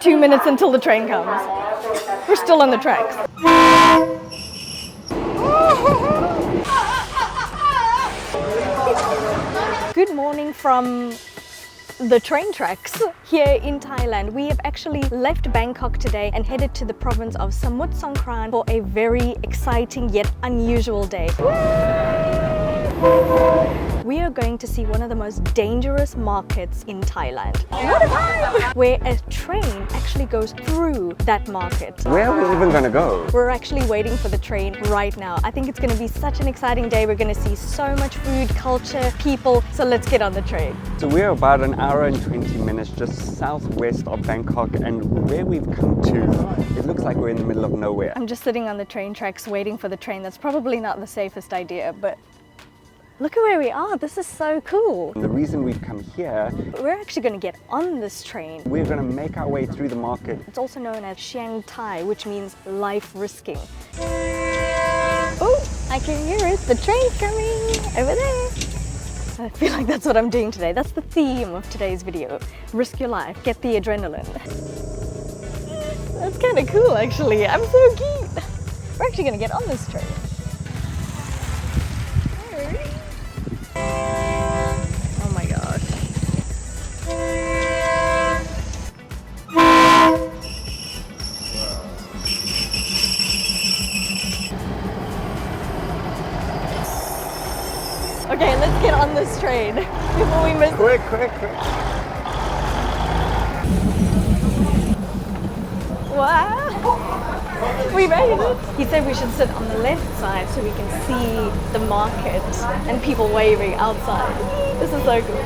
2 minutes until the train comes. We're still on the tracks. Good morning from the train tracks here in Thailand. We have actually left Bangkok today and headed to the province of Samut Songkhran for a very exciting yet unusual day. We are going to see one of the most dangerous markets in Thailand. What a vibe! Where a train actually goes through that market. Where are we even gonna go? We're actually waiting for the train right now. I think it's going to be such an exciting day. We're going to see so much food, culture, people. So let's get on the train. So we're about an hour and 20 minutes just southwest of Bangkok, and where we've come to, it looks like we're in the middle of nowhere. I'm just sitting on the train tracks waiting for the train. That's probably not the safest idea, but look at where we are. This is so cool. And the reason we've come here, We're actually going to get on this train. we're gonna make our way through the market. It's also known as Chiang Thai, which means life risking. Oh, I can hear it. The train's coming over there. I feel like that's what I'm doing today. That's the theme of today's video. Risk your life, get the adrenaline. That's kind of cool, actually. I'm so keen. We're actually going to get on this train. Oh my gosh. Okay, let's get on this train before we miss it. Quick. Wow! We made it! He said we should sit on the left side so we can see the market and people waving outside. This is so cool.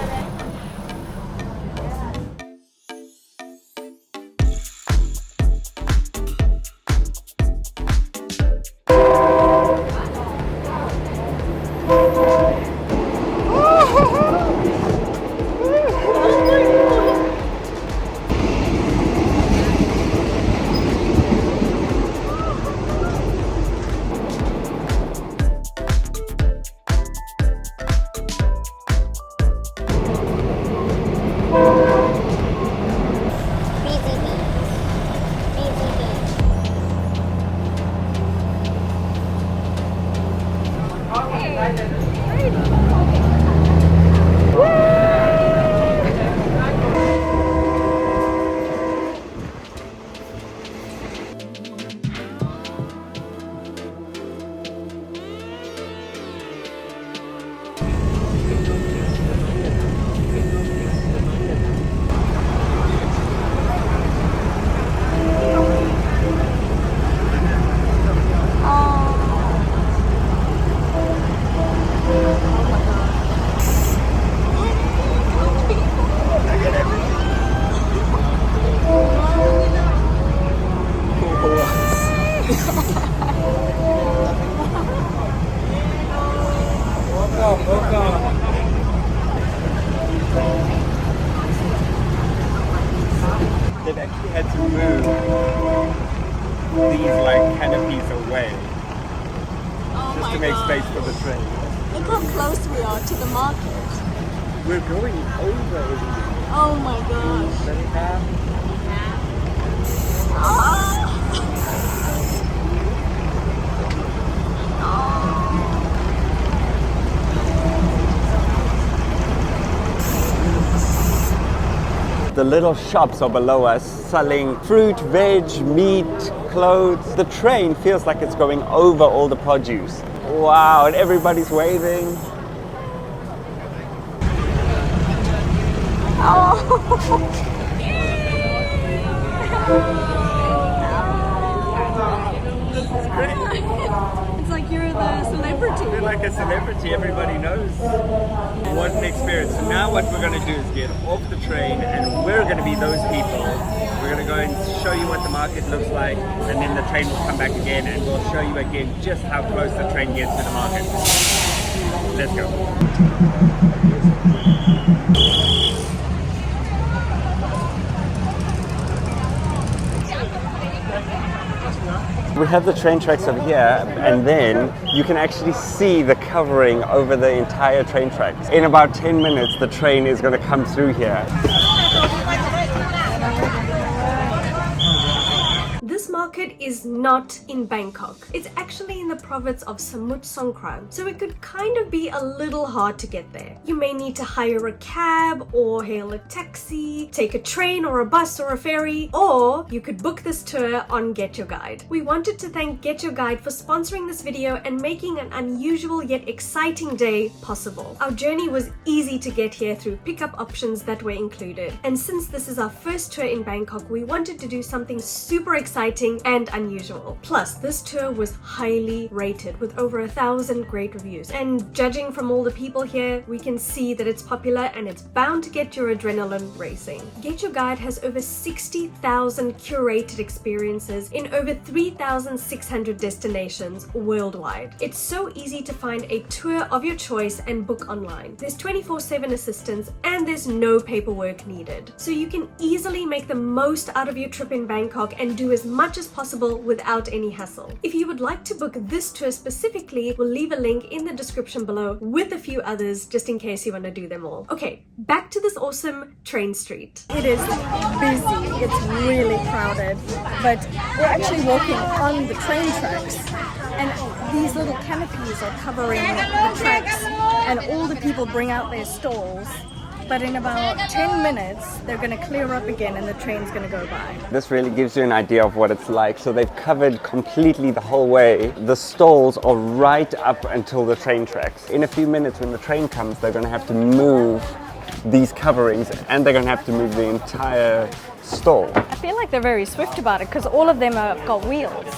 They've actually had to move these canopies away just to make space for the train. Look how close we are to the market. We're going over. Oh my gosh. The little shops are below us selling fruit, veg, meat, clothes. The train feels like it's going over all the produce. Wow, and everybody's waving. It's like you're the celebrity. We're like a celebrity, everybody knows. What an experience. So now what we're going to do is get off the train and we're going to be those people. We're going to go and show you what the market looks like, and then the train will come back again and we'll show you again just how close the train gets to the market. Let's go. We have the train tracks over here, and then you can actually see the covering over the entire train tracks. In about 10 minutes, the train is going to come through here. market is not in Bangkok. It's actually in the province of Samut Songkhram, so it could kind of be a little hard to get there. You may need to hire a cab or hail a taxi, take a train or a bus or a ferry, or you could book this tour on Get Your Guide. We wanted to thank Get Your Guide for sponsoring this video and making an unusual yet exciting day possible. Our journey was easy to get here through pickup options that were included. And since this is our first tour in Bangkok, we wanted to do something super exciting and unusual. Plus, this tour was highly rated with over 1,000 great reviews. And judging from all the people here, we can see that it's popular and it's bound to get your adrenaline racing. Get Your Guide has over 60,000 curated experiences in over 3,600 destinations worldwide. It's so easy to find a tour of your choice and book online. There's 24/7 assistance and there's no paperwork needed. So you can easily make the most out of your trip in Bangkok and do as much as possible without any hassle. If you would like to book this tour specifically, we'll leave a link in the description below with a few others just in case you want to do them all. Okay, back to this awesome train street. It is busy, it's really crowded, but we're actually walking on the train tracks and these little canopies are covering the tracks and all the people bring out their stalls. But in about 10 minutes, they're going to clear up again and the train's going to go by. This really gives you an idea of what it's like. So they've covered completely the whole way. The stalls are right up until the train tracks. In a few minutes when the train comes, they're going to have to move these coverings and they're going to have to move the entire stall. I feel like they're very swift about it because all of them have got wheels.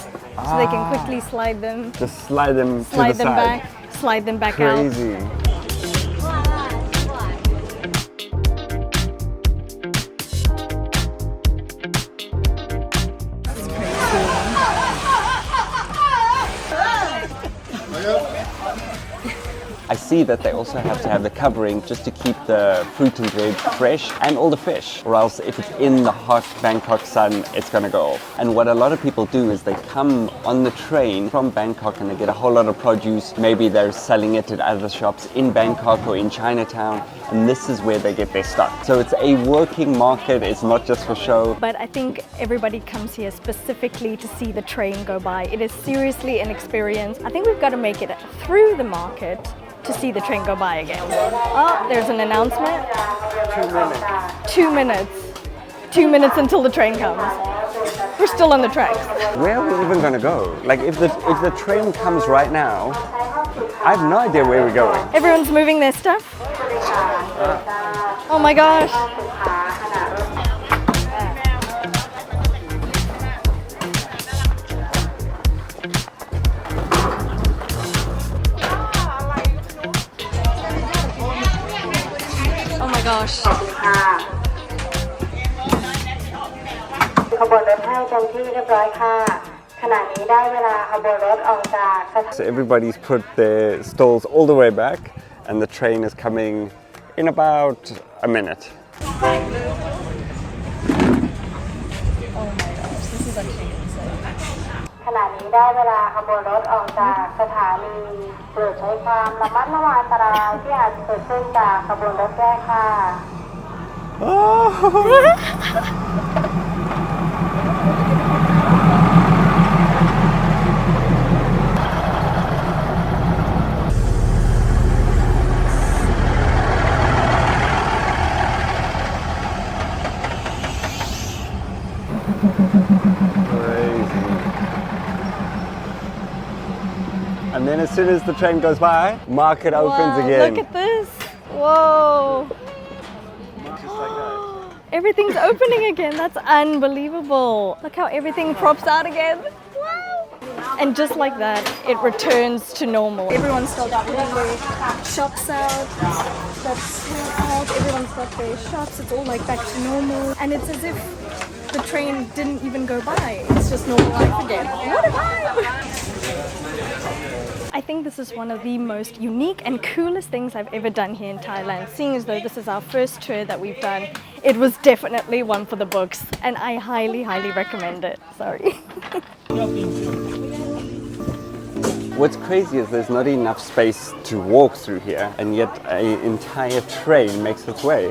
So they can quickly slide them. Just slide them to the side. Slide them back out. Crazy. I see that they also have to have the covering just to keep the fruit and veg fresh and all the fish, or else if it's in the hot Bangkok sun, it's gonna go off. And what a lot of people do is they come on the train from Bangkok and they get a whole lot of produce. Maybe they're selling it at other shops in Bangkok or in Chinatown, and this is where they get their stock. So it's a working market, it's not just for show. But I think everybody comes here specifically to see the train go by. It is seriously an experience. I think we've got to make it through the market to see the train go by again. Oh, there's an announcement. 2 minutes. 2 minutes. 2 minutes until the train comes. We're still on the tracks. Where are we even gonna go? Like if the train comes right now, I have no idea where we're going. Everyone's moving their stuff. Oh my gosh. Oh my gosh. ขบวนรถให้เต็มที่เรียบร้อยค่ะขณะนี้ได้เวลาขบวนรถออกจากสถานี So everybody's put their stalls all the way back and the train is coming in about a minute. Oh my gosh, this is actually insane. ขณะนี้ได้เวลาขบวนรถออกจากสถานีโปรดใช้ความระมัดระวังอันตรายที่อาจเกิดขึ้นจากขบวนรถแรกค่ะ And then as soon as the train goes by, market opens Wow, again. look at this. Whoa. Just like that. Everything's opening again. That's unbelievable. Look how everything props out again. Wow. And just like that, it returns to normal. Everyone starts putting their shops out. That's out. Everyone's got their shops. It's all like back to normal. And it's as if the train didn't even go by. It's just normal life again. What a vibe! I think this is one of the most unique and coolest things I've ever done here in Thailand. Seeing as though this is our first tour that we've done, it was definitely one for the books and I highly, highly recommend it. Sorry. What's crazy is there's not enough space to walk through here, and yet an entire train makes its way.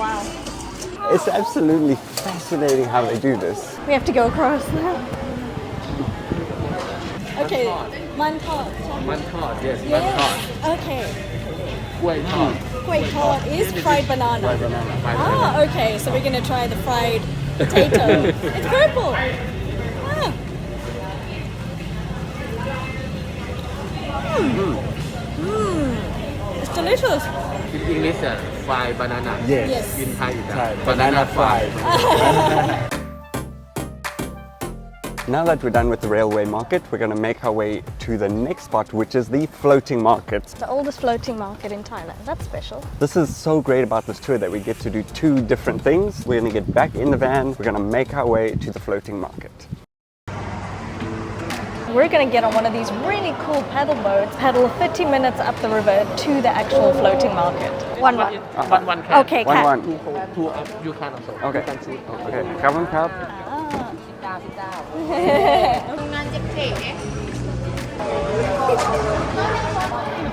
Wow. It's absolutely fascinating how they do this. We have to go across now. Okay, man tod. Mantod, yes, mantod. Yes. Okay. Kueh tod. Kueh tod is fried banana. Fried banana. Fried banana. Ah, okay. So we're gonna try the fried potato. It's purple. Ah. It's delicious. In English, fried banana. Yes. In Thai, it's Thai, banana fried. Now that we're done with the railway market, we're going to make our way to the next spot, which is the floating market. The oldest floating market in Thailand. That's special. This is so great about this tour that we get to do two different things. We're going to get back in the van, we're going to make our way to the floating market. We're gonna get on one of these really cool paddle boats, paddle 30 minutes up the river to the actual floating market. One. One can. Okay, One, cat. one. Two you can also. Okay. You can choose. Okay, come on, Cap.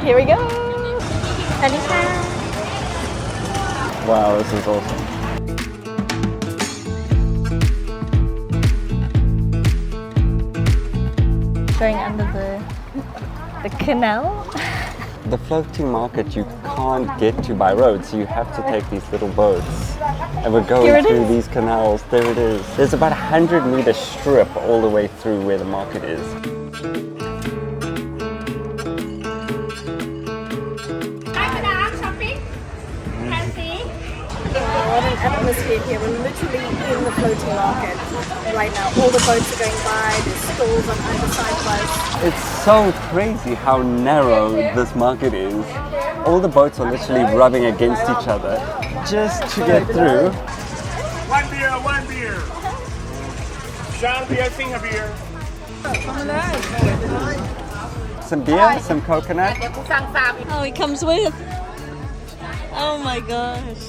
Here we go. Tanisha. Wow, this is awesome. Going under the canal. The floating market you can't get to by road, so you have to take these little boats. And we're Here going it through is. these canals. There it is. There's about a 100-meter strip all the way through where the market is. What an atmosphere here. We're literally in the floating market right now. All the boats are going by, there's stalls on either side of us. It's so crazy how narrow this market is. All the boats are literally rubbing against each other just to get through. One beer. Sean beer, finger beer. Some beer, some coconut. Oh, it comes with. Oh my gosh.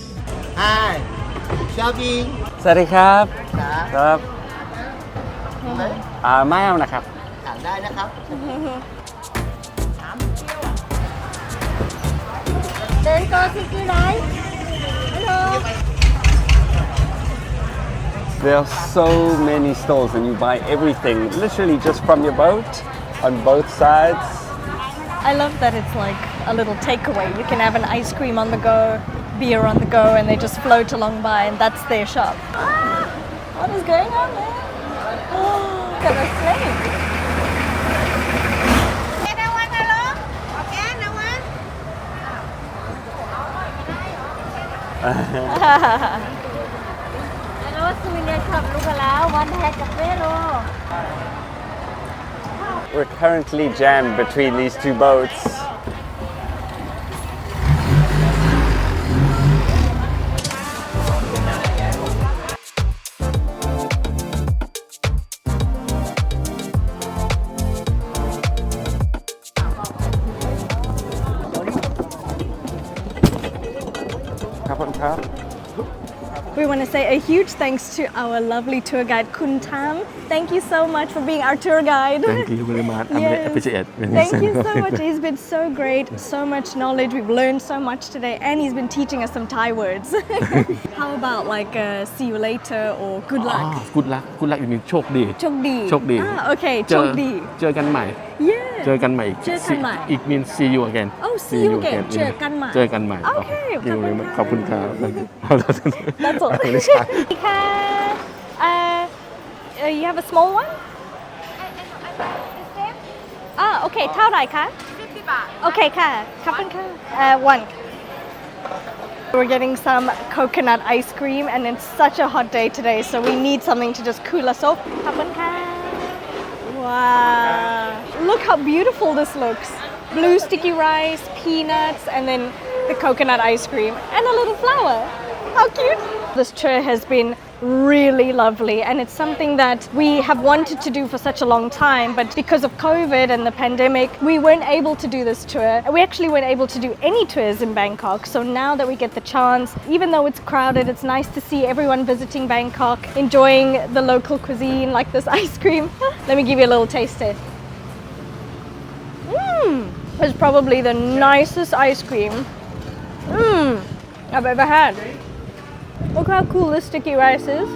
Hi shopping สวัสดีครับ ครับ ไม่เอานะครับ ถามได้นะครับ เดินโกซิกี้ไรฮัลโหล There are so many stalls and you buy everything literally just from your boat on both sides. I love that it's like a little takeaway. You can have an ice cream on the go, beer on the go, and they just float along by, and that's their shop. What is going on there? Look at the snake. We're currently jammed between these two boats. We want to say a huge thanks to our lovely tour guide Kun Tam. Thank you so much for being our tour guide. Thank you very much. I Yes. appreciate. Thank you so much. He's been so great, so much knowledge. We've learned so much today, and he's been teaching us some Thai words. How about like see you later or good luck? Good luck. Good luck อยู่นี่โชคดี โชคดี โชคดี okay เจ โช อ คดี เจอกันใหม่ Yeah เจอกันใหม่ เจอกันใหม่ It means see you again Oh, see you again เจอกันใหม่ เจอกันใหม่ Okay ขอบคุณครับ That's all. ไม่ใช่ You have a small one? Okay เท่าไหร่คะโอเคค่ะขอบคุณค่ะone We're getting some coconut ice cream and it's such a hot day today so we need something to just cool us off ขอบคุณค่ะ Wow Look how beautiful this looks Blue sticky rice, peanuts and then the coconut ice cream and a little flower How cute This tour has been really lovely and it's something that we have wanted to do for such a long time but because of COVID and the pandemic we weren't able to do this tour. We actually weren't able to do any tours in Bangkok so now that we get the chance even though it's crowded it's nice to see everyone visiting Bangkok enjoying the local cuisine like this ice cream. Let me give you a little taste it. It's probably the nicest ice cream I've ever had. Look how cool this sticky rice is.